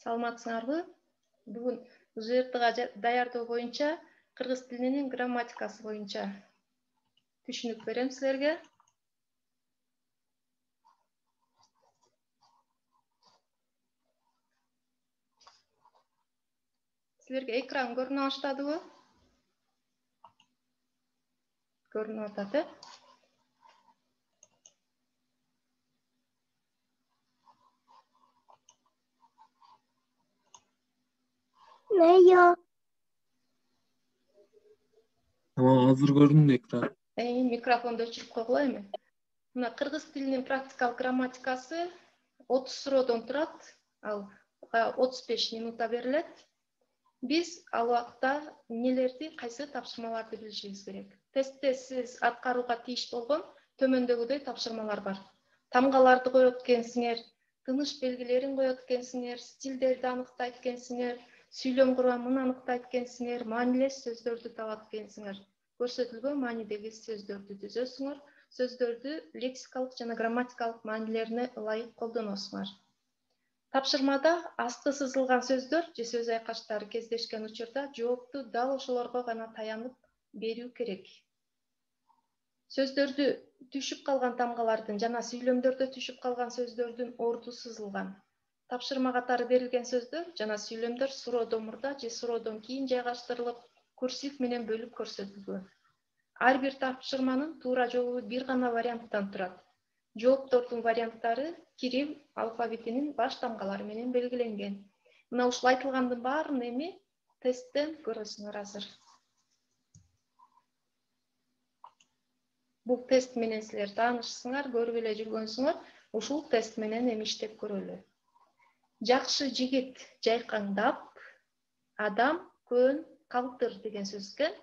Саламатсыңарбы? Бүгүн ЖРТга даярдоо боюнча кыргыз тилинин грамматикасы боюнча түшүнүк берем силерге. Силерге экран көрүнө баштадыбы? Көрүнүп атат, Yok. Tamam, hazır göründü ekran. Микрофонду өчүрүп койгула эми. Мына кыргыз тилинин практикалык грамматикасы 30 суроодон турат. Ал 35 минутта берилет. Биз ал убакта эмнелерди, кайсы тапшырмаларды билишибиз керек. Тестте сиз аткарууга тийиш болгон төмөндөгүдөй тапшырмалар бар. Тамгаларды коет экенсиңер, тыныш белгилерин коет экенсиңер, стилдерди аныктайт экенсиңер, сүйлөм курамын аныктайт экенсиңер, маанилес сөздөрдү табат экенсиңер. Көрсөтүлгөн маанидеги сөздөрдү түзөсүңөр, сөздөрдү лексикалык жана грамматикалык маанилерине ылайык колдоносуңар. Тапшырмада асты сызылган сөздөр же сөз айкаштары кездешкен учурда жоопту дал ошолорго гана таянып берүү керек. Сөздөрдү түшүп калган тамгалардын жана сүйлөмдөрдө түшүп калган сөздөрдүн орду сызылган. Тапшырма катары берилген сөздөр жана сүйлөмдөр суроодон мурда же суроодон кийин жайгаштырылып, курсив менен бөлүп көрсөтүлгөн. Ар бир тапшырманын туура жообу бир гана варианттан турат. Жооптордун варианттары кирилл алфавитинин баш тамгалары менен белгиленген. Мына ушул айтылгандын баарын эми тесттен көрөсүңөр азыр. Бул тест менен силер таанышсыңар, көрүп эле жүргөнсүңөр. Ушул тест менен эми иштеп көрөлү. Жакшы жигит жайкаңдап, адам көн калтыр деген сөз экен.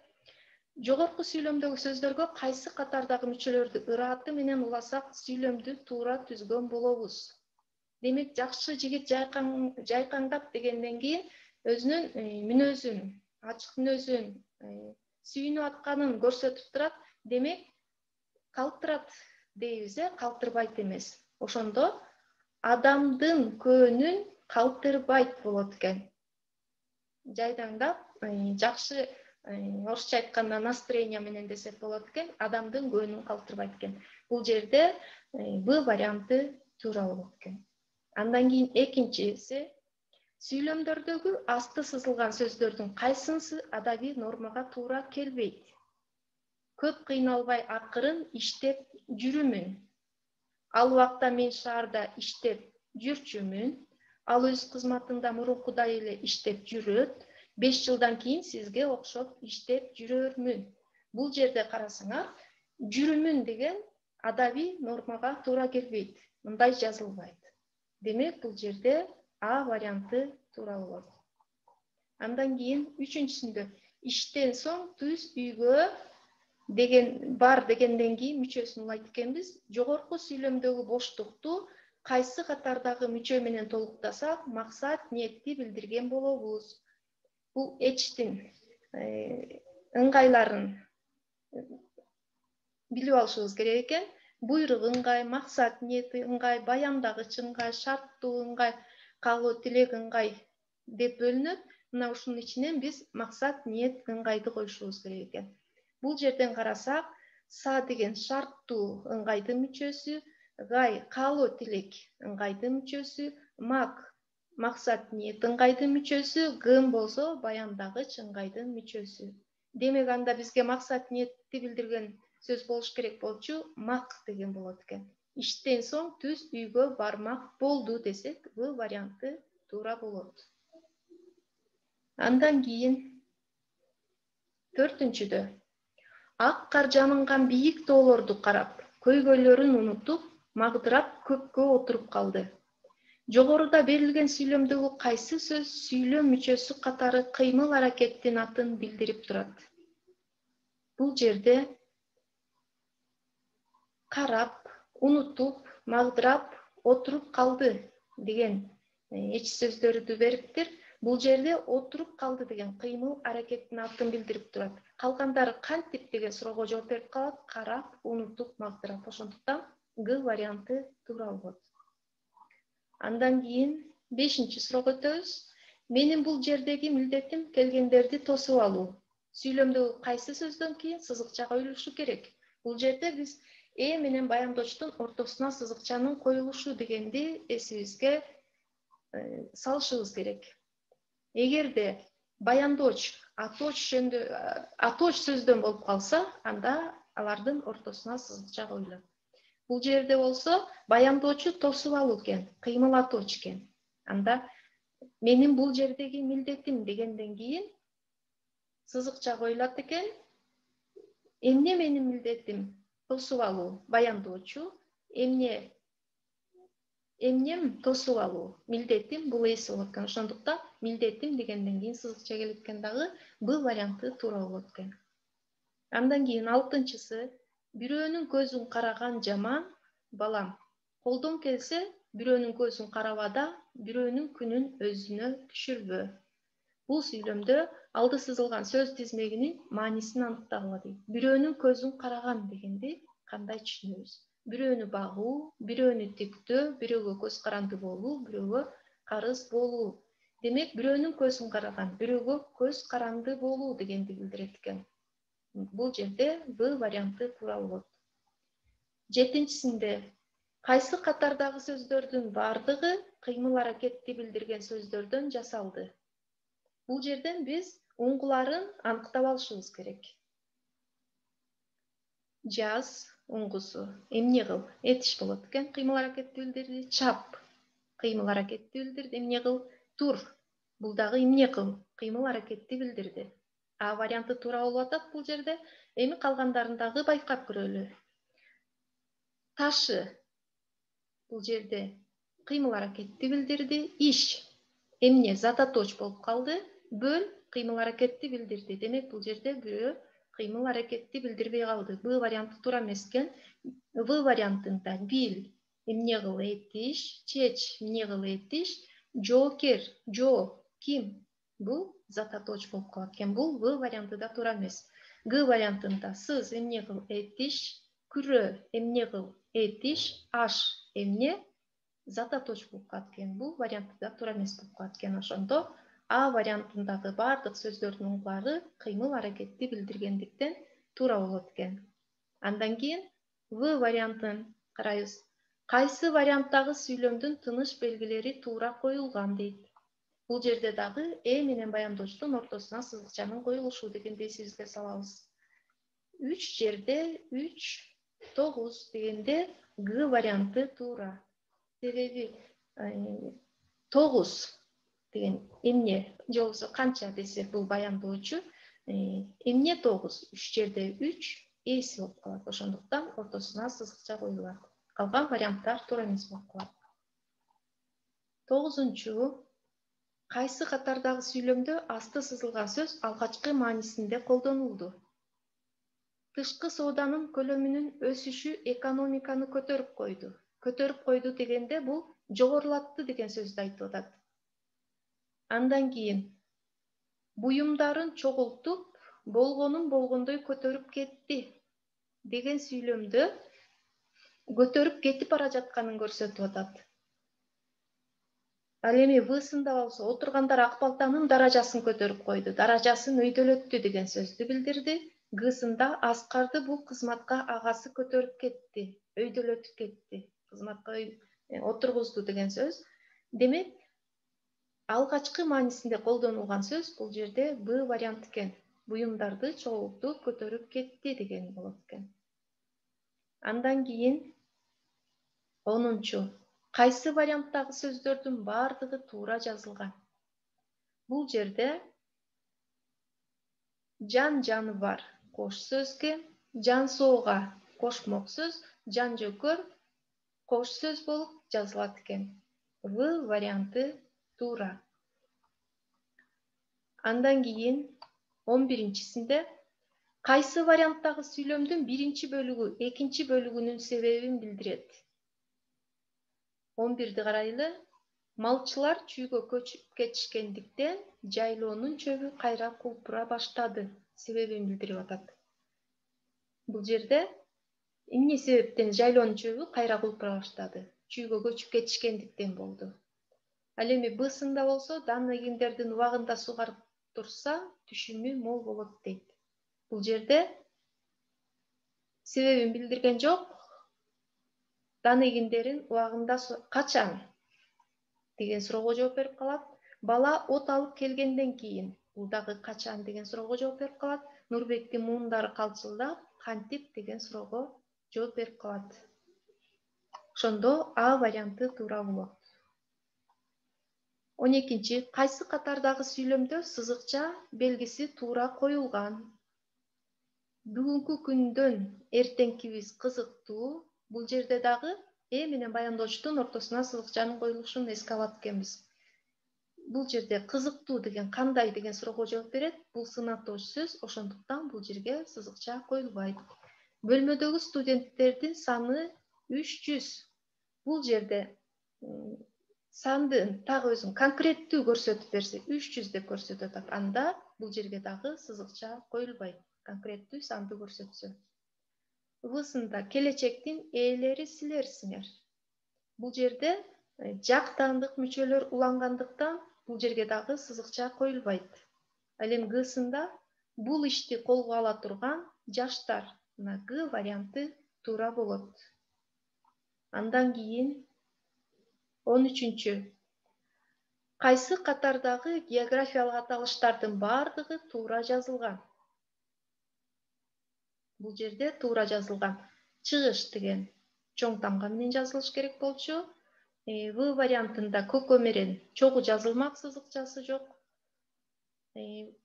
Жогорку сүйлөмдөгү сөздөргө кайсы катардагы мүчөлөрдү ырааты менен уласак сүйлөмдү туура түзгөн болобуз. Демек, жакшы жигит жайкаңдап дегенден кийин өзүнүн мүнөзүн, ачык мүнөзүн, сүйүнүп атканын көрсөтүп турат. Демек, калтырат дейбиз, калтырбайт эмес. Ошондо адамдын көнүн калтырбайт болот экен. Жайдаңдап, жакшы, орусча айтканда настроение менен десек болот экен, адамдын көнүн калтырбайт экен. Бул жерде Б варианты туура болот экен. Андан кийин экинчиси, сүйлөмдөрдөгү асты сызылган сөздөрдүн кайсынысы адабий нормага туура келбейт? Көп кыйналбай акырын иштеп жүрүмүн. Ал убакта мен шаарда иштеп жүрчүмүн. Ал өз кызматында мурункудай эле иштеп жүрөт. 5 жылдан кийин сизге окшоп иштеп жүрөрмүн. Бул жерде карасаңар, жүрүмүн деген адабий нормага туура келбейт. Мындай жазылбайт. Демек, бул жерде А варианты туура болот. Андан кийин үчүнчүсүндө иштен соң түз үйгө деген бар дегенден кийин мүчөсүн улайт экенбиз. Жогорку сүйлөмдөгү боштукту кайсы катардагы мүчө менен толуктасак, максат, ниетти билдирген болобуз. Бул эчтин ыңгайларын билип алышыбыз керек экен. Буйрук ыңгай, максат, ниети ыңгай, баяндагыч ыңгай, шарттуу ыңгай, каалоо, тилек ыңгай деп бөлүнөт. Мына ушунун ичинен биз максат, ниет ыңгайды коюшубуз керек экен. Бул жерден карасак, са деген шарттуу ыңгайдын мүчөсү, гай каалоо, тилек ыңгайдын мүчөсү, максат, ниет ыңгайдын мүчөсү, гын болсо баяндагыч ыңгайдын мүчөсү. Демек, анда бизге максат, ниетти билдирген сөз болуш керек болчу, мак деген болот экен. Иштен соң түз үйгө бармак болду десек, бул варианты туура болот. Андан кийин төртүнчүдө ак кар жанынган бийик тоолорду карап, көйгөйлөрүн унутуп, магдырап көккө отуруп калды. Жогоруда берилген сүйлөмдөгү кайсы сөз сүйлөм мүчөсү катары кыймыл аракеттин атын билдирип турат? Бул жерде карап, унутуп, магдырап, отуруп калды деген эч сөздөрдү бериптир. Бул жерде отуруп калды деген кыймыл аракеттин атын билдирип турат. Калгандары кантип деген суроого жооп берип калат? Карап, унутуп, магдырап. Ошондуктан Г варианты туура болот. Андан кийин 5-ci суроого өтөбүз. Менин бул жердеги милдетим келгендерди тосуп алуу. Сүйлөмдөгү кайсы сөздөн кийин сызыкча коюлушу керек? Бул жерде биз менен баяндоочтун ортосуна сызыкчанын коюлушу дегенди эсибизге салышыбыз керек. Эгерде баяндооч атооч сөздөн болуп калса, анда алардын ортосуна сызыкча коюлат. Бул жерде болсо баяндоочу тосуп алуу экен, кыймылатууч экен. Анда менин бул жердеги милдетим дегенден кийин сызыкча коюлат экен. Эмне менин милдетим? Тосуп алуу. Баяндоочу эмнем тосуп алуу. Милдетим бул эси болот экен. Ошондуктан милдетим дегенден кийин сызыкча келет экен дагы Б варианты туура болот экен. Андан кийин 6-чысы бирөөнүн көзүн караган жаман балам. Колдон келсе бирөөнүн көзүн карабада, бирөөнүн күнүн өзүнө түшүрбө. Бул сүйлөмдө алды сызылган сөз тизмегинин маанисин аныктагыла дейт. Бирөөнүн көзүн караган дегенди кандай түшүнөбүз? Бирөөнү багуу, бирөөнү тиктөө, бирөөгө көз каранды болуу, бирөөгө карыз болуу. Демек, бирөөнүн көзүн караган, бирөөгө көз каранды болуу дегенди билдирет экен. Бул жерде Б варианты туура болот. 7-чисинде кайсы катардагы сөздөрдүн бардыгы кыймыл аракетти билдирген сөздөрдөн жасалды? Бул жерден биз уңгуларын аныктап алышыбыз керек. Жаз уңгусу эмне кыл? Этиш болот экен, кыймыл аракетти билдирди. Чап кыймыл аракетти билдирди. Эмне кыл? Тур. Бул дагы эмне кыл? Кыймыл аракетти билдирди. А варианты туура болуп атат бул жерде. Эми калгандарын дагы байкап көрөлү. Ташы бул жерде кыймыл аракетти билдирди. Иш эмне? Зататоч болуп калды. Бөл кыймыл аракетти билдирди. Демек, бул жерде бирөө кыймыл аракетти билдирбей калды. Б варианты туура эмес экен. В вариантында бил эмне кыл? Этиш. Чеч эмне кыл? Этиш. Жоокер жоо ким? Бул зататоч болуп калат экен. Бул В вариантында туура эмес. Г вариантында сыз эмне кыл? Этиш. Күрө эмне кыл? Этиш. Аш эмне? Зататоч болуп калат экен. Бул вариантында туура эмес болуп калат экен. Ошондо А вариантындагы бардык сөздөрдүн уңгулары кыймыл аракетти билдиргендиктен туура болот экен. Андан кийин В вариантын карайбыз. Кайсы варианттагы сүйлөмдүн тыныш белгилери туура коюлган дейт. Бул жерде дагы менен баяндоочтун ортосуна сызыкчанын коюлушу дегенди эсибизге салабыз. 3 жерде 3, 9 дегенде Г варианты туура. Себеби 9 деген эмне? Же болбосо канча десе бул баяндоочу. Эмне 9? 3 жерде 3 эси болуп калат. Ошондуктан ортосуна сызыкча коюлат. Калган варианттар туура эмес болуп калат. 9-чу кайсы катардагы сүйлөмдө асты сызылган сөз алгачкы маанисинде колдонулду? Тышкы сооданын көлөмүнүн өсүшү экономиканы көтөрүп койду. Көтөрүп койду дегенде бул жогорулатты деген сөздү айтып атат. Андан кийин буюмдарын чогултуп, болгонун болгондой көтөрүп кетти деген сүйлөмдө көтөрүп кетип бара жатканын көрсөтүп атат. Ал эми В-сында болсо отургандар ак балтанын даражасын көтөрүп койду, даражасын өйдөлөттү деген сөздү билдирди. Г-сында Аскарды бул кызматка агасы көтөрүп кетти, өйдөлөтүп кетти, кызматка отургузду деген сөз. Демек, алгачкы маанисинде колдонулган сөз бул жерде Б вариант экен. Буюмдарды чогултуп көтөрүп кетти деген болот экен. Андан кийин 10-чу. Кайсы варианттагы сөздөрдүн бардыгы туура жазылган? Бул жерде жан жаныбар кош сөзгө, жан соого кошмок сөз, жан жөкөр кош сөз болуп жазылат экен. В варианты туура. Андан кийин 11-чисинде кайсы варианттагы сүйлөмдүн биринчи бөлүгү экинчи бөлүгүнүн себебин билдирет? 11-ди карайлы. Малчылар чүйгө көчүп кетишкендиктен жайлоонун чөбү кайра кулпура баштады. Себебин билдирип атат. Бул жерде эмне себептен жайлоонун чөбү кайра кулпура баштады? Чүйгө көчүп кетишкендиктен болду. Ал эми Б-сында болсо, данный гендердин убагында сугарып турса, түшүмү мол болот дейт. Бул жерде себебин билдирген жок. Данный гендерин убагында качан деген суроого жооп берип калат. Бала от алып келгенден кийин, бул дагы качан деген суроого жооп берип калат. Нурбектин муундары калчылдап, кантип деген суроого жооп берип калат. Ошондо А варианты туура болот. 12. Кайсы катардагы сүйлөмдө сызыкча белгиси туура коюлган? Бүгүнкү күндөн эртеңкибиз кызыктуу. Бул жерде дагы менен баяндоочтун ортосуна сызыкчанын коюлушун эске алат экенбиз. Бул жерде кызыктуу деген кандай деген суроого жооп берет. Бул сынатоочу сөз, ошондуктан бул жерге сызыкча коюлбайт. Бөлмөдөгү студенттердин саны 300. Бул жерде сандын тагы өзүн конкреттүү көрсөтүп берсе, 300 деп көрсөтүп атат. Анда бул жерге дагы сызыкча коюлбайт. Конкреттүү санды көрсөтсө. В-сында келечектин ээлери силерсиңер. Бул жерде жактандык мүчөлөр улангандыктан бул жерге дагы сызыкча коюлбайт. Ал эми Г-сында бул ишти колго ала турган жаштар. Мына Г варианты туура болот. Андан кийин 13. Кайсы катардагы географиялык аталыштардын бардыгы туура жазылган? Бул жерде туура жазылган. Чыгыш деген чоң тамга менен жазылыш керек болчу. В вариантында көкөмерен чогуу жазылмак сызыкчасы жок.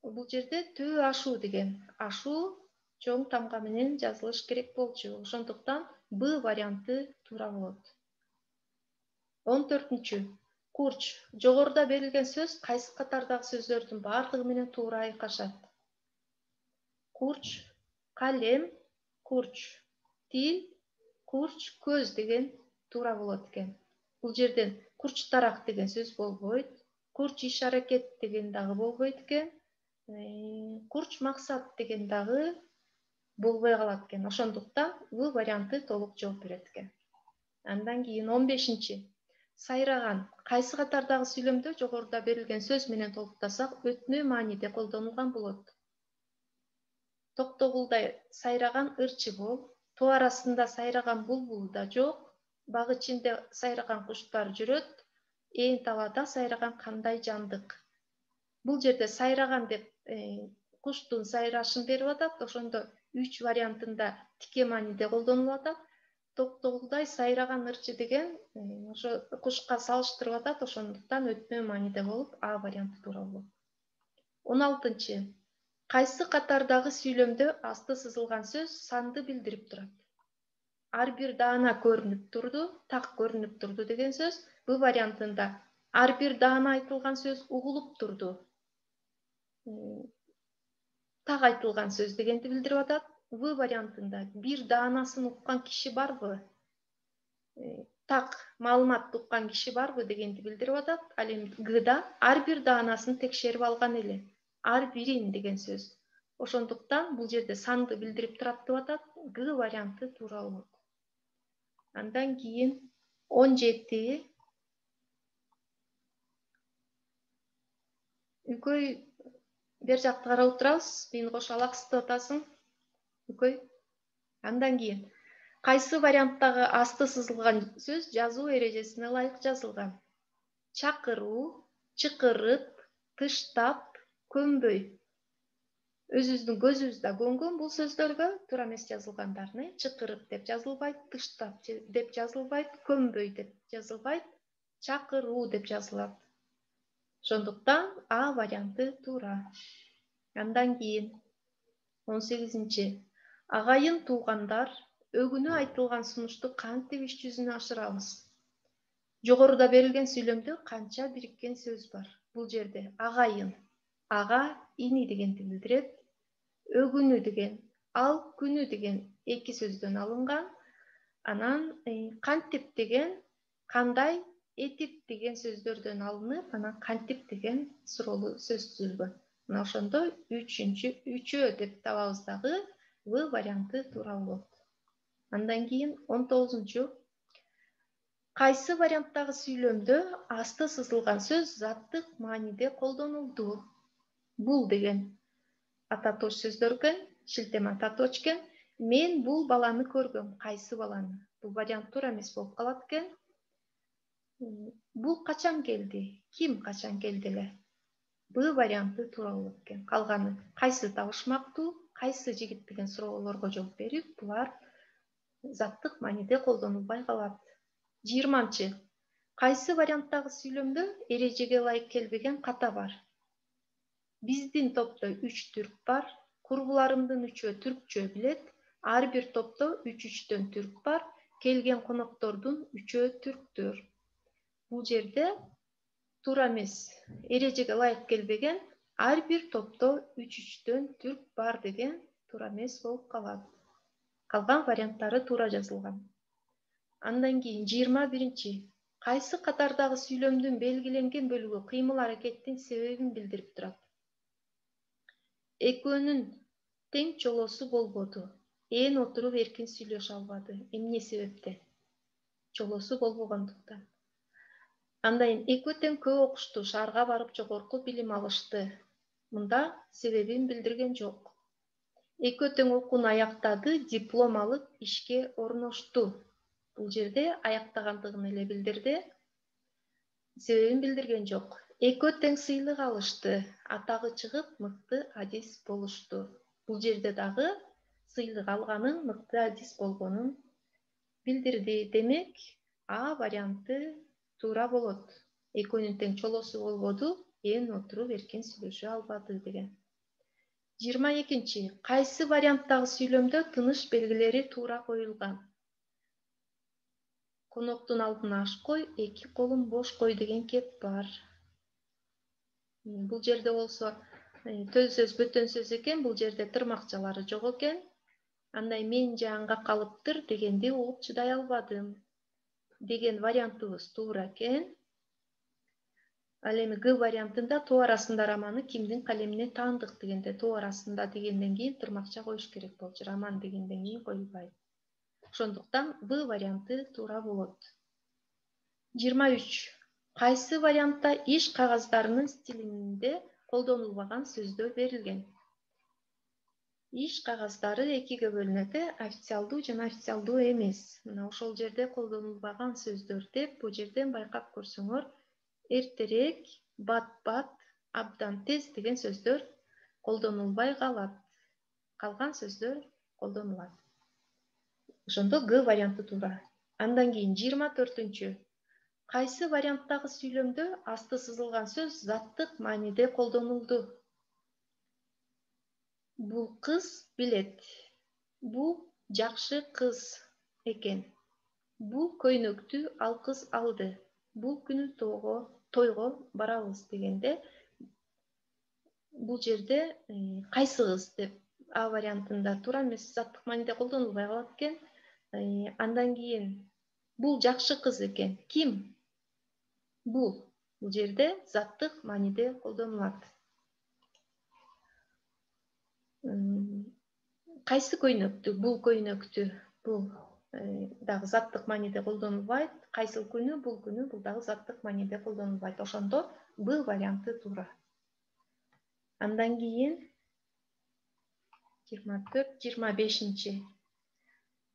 Бул жерде төө ашуу деген ашуу чоң тамга менен жазылыш керек болчу. Ошондуктан Б варианты туура болот. 14. Курч. Жогоруда берилген сөз кайсы катардагы сөздөрдүн бардыгы менен туура айкашат? Курч, калем, курч, тил, курч, көз деген туура болот экен. Бул жерден курч тарак деген сөз болбойт. Курч иш аракет деген дагы болбойт экен. Курч максат деген дагы болбой калат экен. Ошондуктан В варианты толук жооп берет экен. Андан кийин 15. Сайраган. Кайсы катардагы сүйлөмдө жогоруда берилген сөз менен толуктасак, өтмө мааниде колдонулган болот? Токтогулдай сайраган ырчы бол. Тоо арасында сайраган булбул да жок. Баг ичинде сайраган куштар жүрөт. Ээн талаада сайраган кандай жандык? Бул жерде сайраган деп куштун сайрашын берип атат. Ошондо 3 вариантында тике мааниде колдонулуп атат. Токтогулдай сайраган ырчы деген ошо кушка салыштырып атат. Ошондуктан өтмө мааниде болуп А варианты туура болот. 16. Кайсы катардагы сүйлөмдө асты сызылган сөз санды билдирип турат? Ар бир даана көрүнүп турду, так көрүнүп турду деген сөз. Б вариантында ар бир даана айтылган сөз угулуп турду. Так айтылган сөз дегенди билдирип атат. В вариантында бир даанасын уккан киши барбы? Так маалымат уккан киши барбы дегенди билдирип атат. Ал эми Гда ар бир даанасын текшерип алган эле. Ар бирин деген сөз. Ошондуктан бул жерде санды билдирип турат деп атат. Г варианты туура болот. Андан кийин 17. Үкөй бер жакты карап турабыз. Мени кошо алаксытып атасың. Үкөй. Андан кийин кайсы варианттагы асты сызылган сөз жазуу эрежесине ылайык жазылган? Чакыруу, чыкырып, тыштап, көнбөй. Өзүбүздүн көзүбүз да көнгөн бул сөздөргө туура эмес жазылгандарын. Чыкырып деп жазылбайт, тыштап деп жазылбайт, көнбөй деп жазылбайт, чакыруу деп жазылат. Ошондуктан А варианты туура. Андан кийин 18. Агайын туугандар, өгүнү айтылган сунушту кантип иш жүзүнө ашырабыз? Жогоруда берилген сүйлөмдө канча бириккен сөз бар? Бул жерде агайын, ага, ини дегенди билдирет. Өгүнү деген, ал күнү деген эки сөздөн алынган. Анан кантип деген, кандай, этип деген сөздөрдөн алынып, анан кантип деген суроолуу сөз түзүлгөн. Мына ошондо үчөө деп табабыз дагы В варианты туура болот. Андан кийин 19. Кайсы варианттагы сүйлөмдө асты сызылган сөз заттык мааниде колдонулду? Бул деген ататоч сөздөр экен, шилтеме ататоч экен. Мен бул баланы көргөм. Кайсы баланы? Бул вариант туура эмес болуп калат экен. Бул качан келди? Ким качан келди эле? Б варианты туура болот экен. Калганы кайсы табышмактуу, кайсы жигит деген суроолорго жооп берип, булар заттык мааниде колдонулбай калат. 20-чы. Кайсы варианттагы сүйлөмдө эрежеге ылайык келбеген ката бар? Биздин топто 3 түрк бар. Курбуларымдын 3-өө түркчө билет. Ар бир топто 3-3төн түрк бар. Келген коноктордун 3-өө түрктөр. Бул жерде туура эмес. Эрежеге ылайык келбеген ар бир топто 3-3төн түрк бар деген туура эмес болуп калат. Калган варианттары туура жазылган. Андан кийин 21-чи. Кайсы катардагы сүйлөмдүн белгиленген бөлүгү кыймыл аракеттин себебин билдирип турат? Экөөнүн тең чолосу болбоду. Эн отуруп эркин сүйлөшө албады. Эмне себептен? Чолосу болбогондуктан. Андан экөө тең көп окушту, шаарга барып жогорку билим алышты. Мында себебин билдирген жок. Экөө тең окууну аяктады, диплом алып ишке орношту. Бул жерде аяктагандыгын эле билдирди. Себебин билдирген жок. Экөө тең сыйлык алышты, атагы чыгып, мыкты адис болушту. Бул жерде дагы сыйлык алганын, мыкты адис болгонун билдирди. Демек, А варианты туура болот. Экөөнүн тең чолосу болбоду, эн отуруп эркин сүйлөшө албады деген. 22-чи. Кайсы варианттагы сүйлөмдө тыныш белгилери туура коюлган? Коноктун алдына аш кой, эки колун бош кой деген кеп бар. Бул жерде болсо төл сөз, бөтөн сөз экен, бул жерде тырмакчалары жок экен. Андай мен жанга калыптыр дегенди угуп чыдай албадым деген вариантыбыз туура экен. Ал эми Г вариантында тоо арасында романы кимдин калемине таандык дегенде тоо арасында дегенден кийин тырмакча коюш керек болчу. Роман дегенден кийин коюлбайт. Ошондуктан В варианты туура болот. 23. Кайсы вариантта иш кагаздарынын стилинде колдонулбаган сөздөр берилген? Иш кагаздары экиге бөлүнөт, официалдуу жана официалдуу эмес. Мына ошол жерде колдонулбаган сөздөр деп, бул жерден байкап көрсөңөр, эртерээк, бат-бат, абдан тез деген сөздөр колдонулбай калат. Калган сөздөр колдонулат. Ошондо Г варианты туура. Андан кийин 24-чү. Кайсы варианттагы сүйлөмдө асты сызылган сөз заттык мааниде колдонулду? Бул кыз билет. Бул жакшы кыз экен. Бул көйнөктү ал кыз алды. Бул күнү тойго барабыз дегенде бул жерде кайсы кыз деп А вариантында туура эмес, заттык мааниде колдонулбай калат экен. Андан кийин бул жакшы кыз экен. Ким? Бул жерде заттык мааниде колдонулат. Кайсы көйнөктү? Бул көйнөктү. Бул дагы заттык мааниде колдонулбайт. Кайсыл күнү? Бул күнү. Бул дагы заттык мааниде колдонулбайт. Ошондо Б варианты туура. Андан кийин 24-25.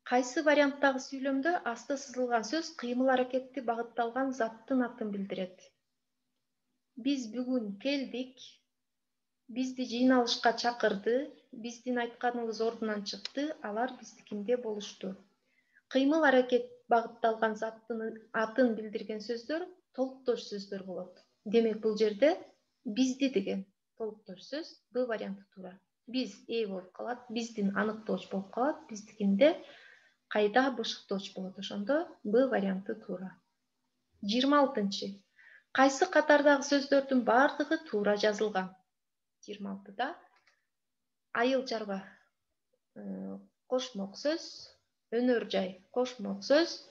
Кайсы варианттагы сүйлөмдө асты сызылган сөз кыймыл аракетти багытталган заттын атын билдирет? Биз бүгүн келдик. Бизди жыйналышка чакырды. Биздин айтканыбыз ордунан чыкты. Алар биздикинде болушту. Кыймыл аракет багытталган заттын атын билдирген сөздөр толуктош сөздөр болот. Демек, бул жерде бизди деген толуктош сөз Б варианты туура. Биз болуп калат, биздин аныктооч болуп калат, биздикинде кайда бышыктооч болот. Ошондо Б варианты туура. 26-чы. Кайсы катардагы сөздөрдүн бардыгы туура жазылган? 26-да айыл чарба кошмок сөз, өнөр жай кошмок сөз,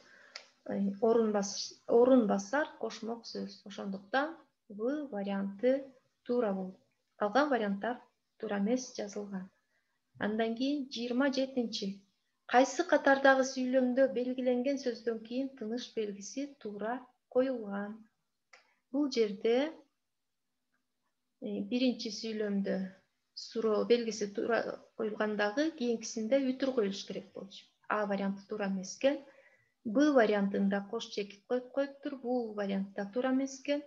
орун басар кошмок сөз. Ошондуктан В варианты туура болот. Калган варианттар туура эмес жазылган. Андан кийин 27-чи. Кайсы катардагы сүйлөмдө белгиленген сөздөн кийин тыныш белгиси туура коюлган? Бул жерде биринчи сүйлөмдө суроо белгиси туура коюлгандагы кийинкисинде үтүр коюлуш керек болчу. А варианты туура эмес экен. Б вариантында кош чекит коюп коюптур. Бул вариантта туура эмес экен.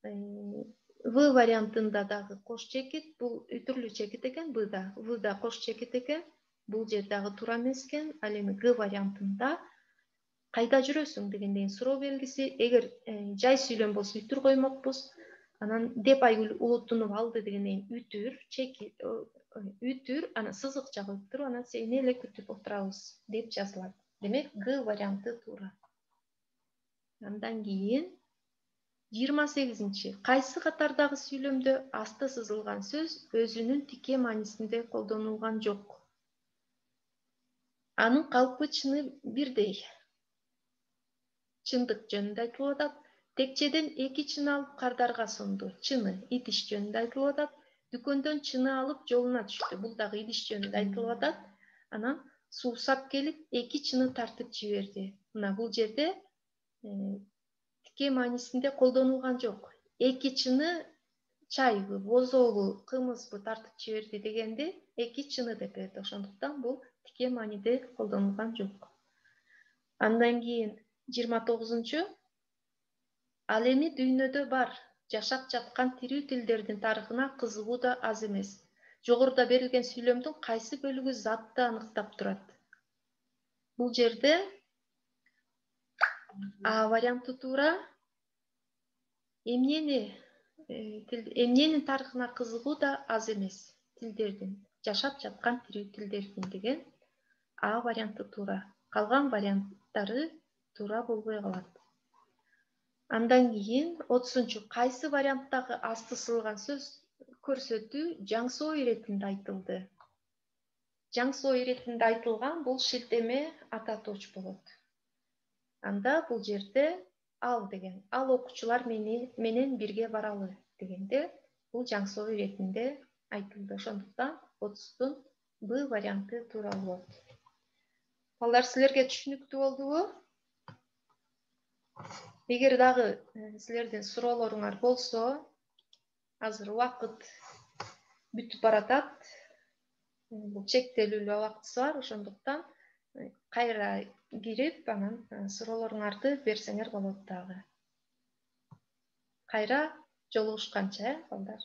В вариантында дагы кош чекит, бул үтүрлүү чекит экен. Вда кош чекит экен. Бул жер дагы туура эмес экен. Ал эми Г вариантында кайда жүрөсүң дегенден суроо белгиси. Эгер жай сүйлөм болсо үтүр коймокпуз. Анан деп Айгүл улутунуп алды дегенден үтүр, чекит, үтүр, анан сызыкча коюптур, анан сени эле күтүп отурабыз деп жазылат. Демек, Г варианты туура. Андан кийин 28-чи. Кайсы катардагы сүйлөмдө асты сызылган сөз өзүнүн тике маанисинде колдонулган жок? Анын калпы чыны бирдей. Чындык жөнүндө айтылып атат. Текчеден 2 чыны алып кардарга сонду. Чыны идиш жөнүндө айтылып атат. Дүкөндөн чыны алып жолуна түштү. Бул дагы идиш жөнүндө айтылып атат. Анан суусап келип 2 чыны тартып жиберди. Мына бул жерде тике маанисинде колдонулган жок. 2 чыны чайбы, бозобу, кымызбы тартып жиберди дегенди 2 чыны деп берди. Ошондуктан бул тике мааниде колдонулган жок. Андан кийин 29-чу. Ал эми дүйнөдө бар жашап жаткан тирүү тилдердин тарыхына кызыгуу да аз эмес. Жогоруда берилген сүйлөмдүн кайсы бөлүгү затты аныктап турат? Бул жерде А варианты туура. Эмненин тарыхына кызыгуу да аз эмес. Тилдердин, жашап жаткан тирүү тилдердин деген А варианты туура. Калган варианттары туура болбой калат. Андан кийин 30-чу. Кайсы варианттагы асты сызылган сөз көрсөтүү жаңсоо иретинде айтылды? Жаңсоо иретинде айтылган бул шилтеме ата точ болот. Анда бул жерде ал деген, ал окуучулар менен бирге баралы дегенде бул жаңсоо иретинде айтылды. Ошондуктан 30-тун Б варианты туура болот. Балдар, силерге түшүнүктүү болдубу? Эгер дагы силердин суроолоруңар болсо, азыр убакыт бүтүп баратат. Бул чектелүү убактысы бар, ошондуктан кайра кирип, анан суроолоруңарды берсеңер болот дагы. Кайра жолугушканча, балдар.